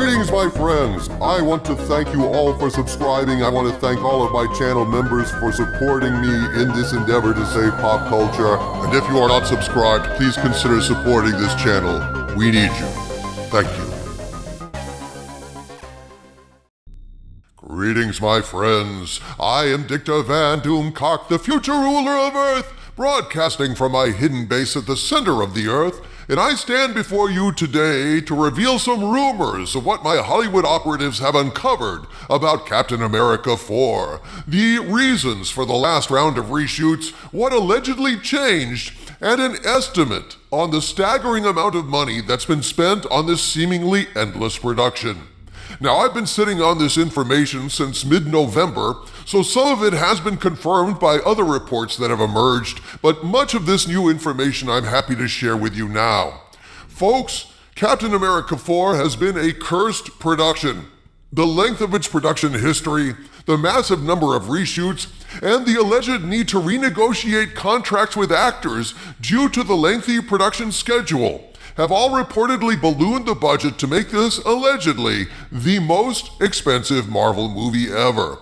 Greetings, my friends. I want to thank you all for subscribing. I want to thank all of my channel members for supporting me in this endeavor to save pop culture. And if you are not subscribed, please consider supporting this channel. We need you. Thank you. Greetings, my friends. I am Dicta Van Doomcock, the future ruler of Earth, broadcasting from my hidden base at the center of the Earth. And I stand before you today to reveal some rumors of what my Hollywood operatives have uncovered about Captain America 4, the reasons for the last round of reshoots, what allegedly changed, and an estimate on the staggering amount of money that's been spent on this seemingly endless production. Now, I've been sitting on this information since mid-November, so some of it has been confirmed by other reports that have emerged, but much of this new information I'm happy to share with you now. Folks, Captain America 4 has been a cursed production. The length of its production history, the massive number of reshoots, and the alleged need to renegotiate contracts with actors due to the lengthy production schedule have all reportedly ballooned the budget to make this, allegedly, the most expensive Marvel movie ever.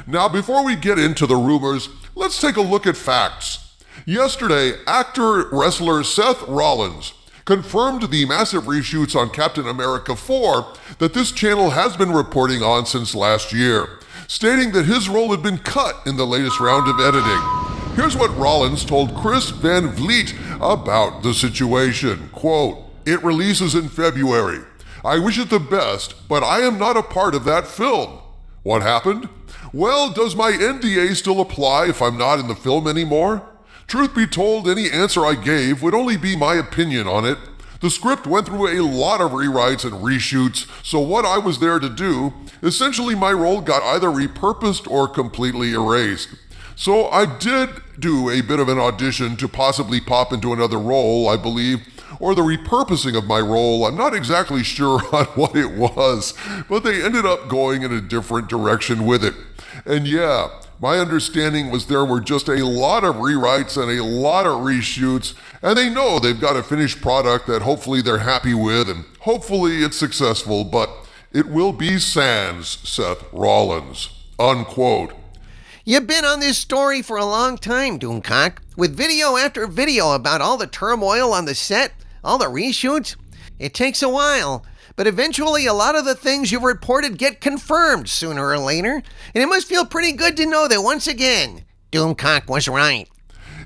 Now, before we get into the rumors, let's take a look at facts. Yesterday, actor-wrestler Seth Rollins confirmed the massive reshoots on Captain America 4 that this channel has been reporting on since last year, stating that his role had been cut in the latest round of editing. Here's what Rollins told Chris Van Vliet about the situation. Quote, "It releases in February. I wish it the best, but I am not a part of that film." What happened? Well, does my NDA still apply if I'm not in the film anymore? Truth be told, any answer I gave would only be my opinion on it. The script went through a lot of rewrites and reshoots, so what I was there to do, essentially my role got either repurposed or completely erased. So I did do a bit of an audition to possibly pop into another role, I believe, or the repurposing of my role. I'm not exactly sure on what it was, but they ended up going in a different direction with it. And yeah, my understanding was there were just a lot of rewrites and a lot of reshoots, and they know they've got a finished product that hopefully they're happy with, and hopefully it's successful, but it will be sans Seth Rollins, unquote. You've been on this story for a long time, Doomcock, with video after video about all the turmoil on the set, all the reshoots. It takes a while, but eventually a lot of the things you've reported get confirmed sooner or later, and it must feel pretty good to know that once again, Doomcock was right.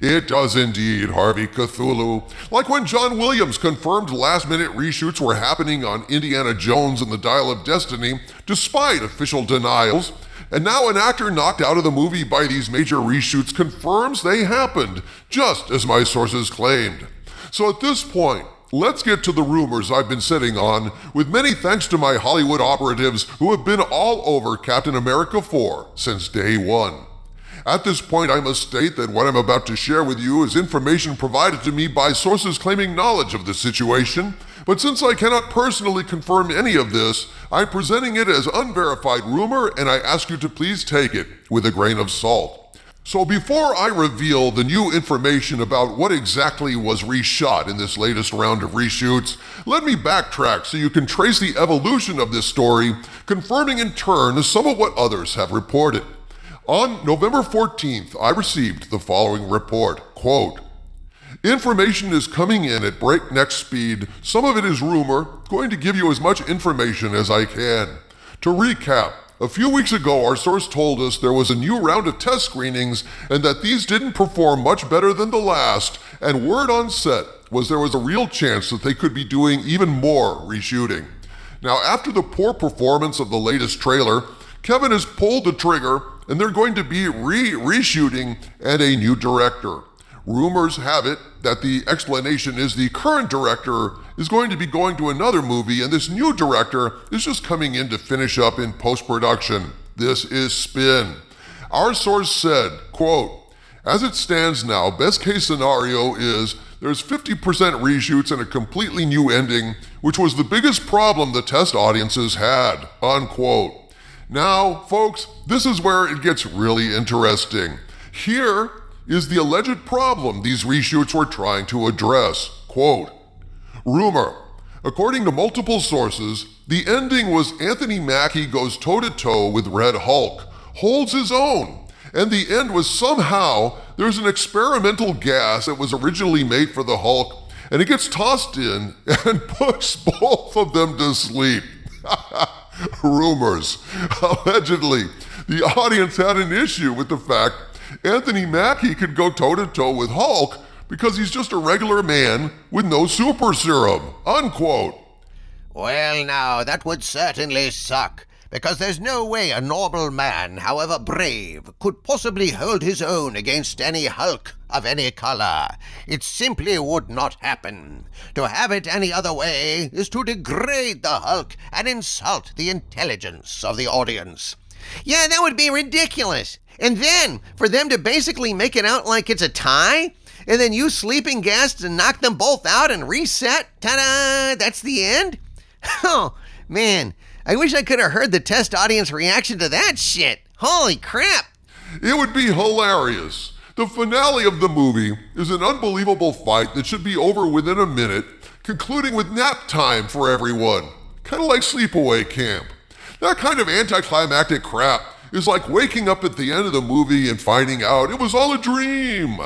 It does indeed, Harvey Cthulhu. Like when John Williams confirmed last-minute reshoots were happening on Indiana Jones and the Dial of Destiny, despite official denials. And now an actor knocked out of the movie by these major reshoots confirms they happened, just as my sources claimed. So at this point, let's get to the rumors I've been sitting on, with many thanks to my Hollywood operatives who have been all over Captain America 4 since day one. At this point, I must state that what I'm about to share with you is information provided to me by sources claiming knowledge of the situation, but since I cannot personally confirm any of this, I'm presenting it as unverified rumor, and I ask you to please take it with a grain of salt. So before I reveal the new information about what exactly was reshot in this latest round of reshoots, let me backtrack so you can trace the evolution of this story, confirming in turn some of what others have reported. On November 14th, I received the following report, quote, "Information is coming in at breakneck speed. Some of it is rumor. Going to give you as much information as I can. To recap, a few weeks ago, our source told us there was a new round of test screenings and that these didn't perform much better than the last, and word on set was there was a real chance that they could be doing even more reshooting. Now, after the poor performance of the latest trailer, Kevin has pulled the trigger and they're going to be reshooting and a new director. Rumors have it that the explanation is the current director is going to be going to another movie and this new director is just coming in to finish up in post-production. This is spin. Our source said, quote, "As it stands now, best case scenario is there's 50% reshoots and a completely new ending, which was the biggest problem the test audiences had," unquote. Now, folks, this is where it gets really interesting. Here is the alleged problem these reshoots were trying to address. Quote, "Rumor, According to multiple sources, the ending was Anthony Mackie goes toe-to-toe with Red Hulk, holds his own, and the end was somehow there's an experimental gas that was originally made for the Hulk, and it gets tossed in and puts both of them to sleep. Rumors. Allegedly, the audience had an issue with the fact Anthony Mackie could go toe-to-toe with Hulk because he's just a regular man with no super serum, unquote. Well, now, that would certainly suck, because there's no way a normal man, however brave, could possibly hold his own against any Hulk of any color. It simply would not happen. To have it any other way is to degrade the Hulk and insult the intelligence of the audience. Yeah, that would be ridiculous. And then, for them to basically make it out like it's a tie, and then use sleeping gas to knock them both out and reset, ta-da, that's the end? Oh, man, I wish I could have heard the test audience reaction to that shit. Holy crap. It would be hilarious. The finale of the movie is an unbelievable fight that should be over within a minute, concluding with nap time for everyone. Kind of like sleepaway camp. That kind of anticlimactic crap is like waking up at the end of the movie and finding out it was all a dream.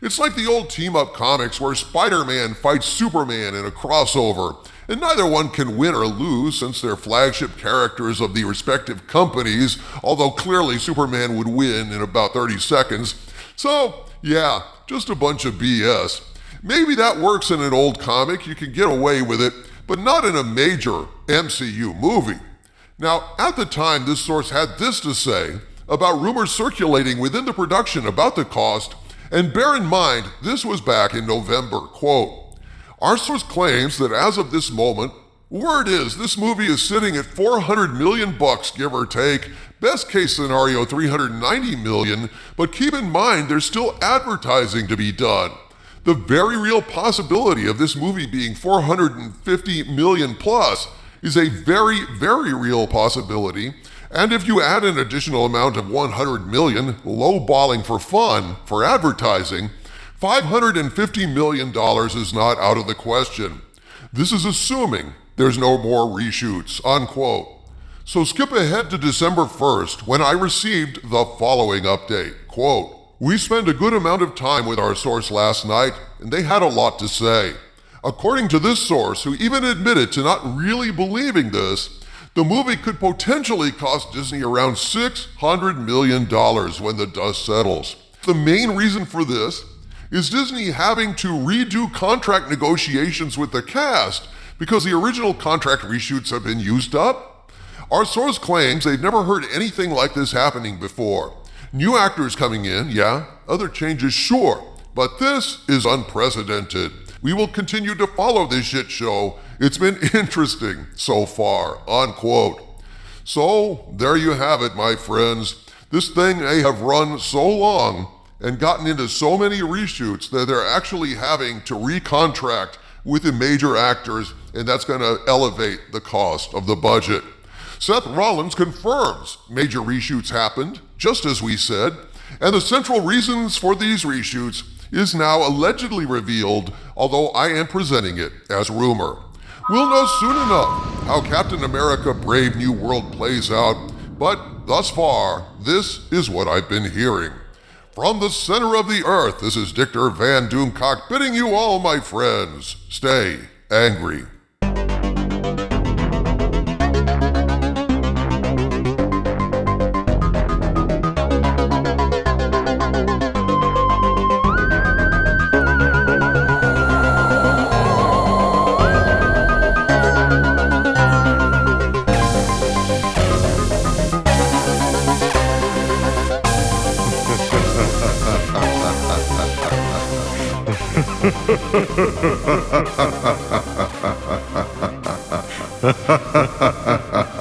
It's like the old team-up comics where Spider-Man fights Superman in a crossover, and neither one can win or lose since they're flagship characters of the respective companies, although clearly Superman would win in about 30 seconds. So, yeah, just a bunch of BS. Maybe that works in an old comic, you can get away with it, but not in a major MCU movie. Now, at the time, this source had this to say about rumors circulating within the production about the cost, and bear in mind, this was back in November, quote, "Our source claims that as of this moment, word is this movie is sitting at $400 million bucks, give or take, best case scenario $390 million, but keep in mind there's still advertising to be done. The very real possibility of this movie being $450 million plus is a very, very real possibility. And if you add an additional amount of $100 million, lowballing for fun, for advertising, $550 million is not out of the question. This is assuming there's no more reshoots," unquote. So skip ahead to December 1st when I received the following update, quote, "We spent a good amount of time with our source last night, and they had a lot to say. According to this source, who even admitted to not really believing this, the movie could potentially cost Disney around $600 million when the dust settles. The main reason for this is Disney having to redo contract negotiations with the cast because the original contract reshoots have been used up. Our source claims they've never heard anything like this happening before. New actors coming in, yeah, other changes, sure, but this is unprecedented. We will continue to follow this shit show. It's been interesting so far," unquote. So, there you have it, my friends. This thing may have run so long and gotten into so many reshoots that they're actually having to recontract with the major actors, and that's going to elevate the cost of the budget. Seth Rollins confirms major reshoots happened, just as we said, and the central reasons for these reshoots is now allegedly revealed, although I am presenting it as rumor. We'll know soon enough how Captain America Brave New World plays out, but thus far, this is what I've been hearing. From the center of the earth, this is Dictor Van Doomcock bidding you all, my friends, stay angry. Ha ha ha ha ha ha ha ha ha ha ha ha.